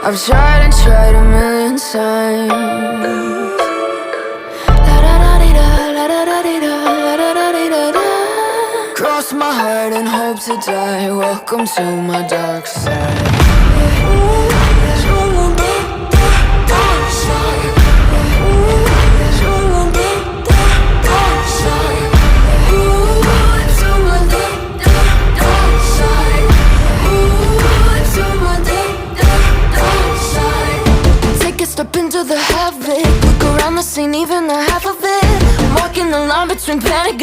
I've tried and tried a million times. Cross my heart and hope to die. Welcome to my dark side. Take a step into the havoc. Look around the scene, even the half of it. I'm walking the line between panic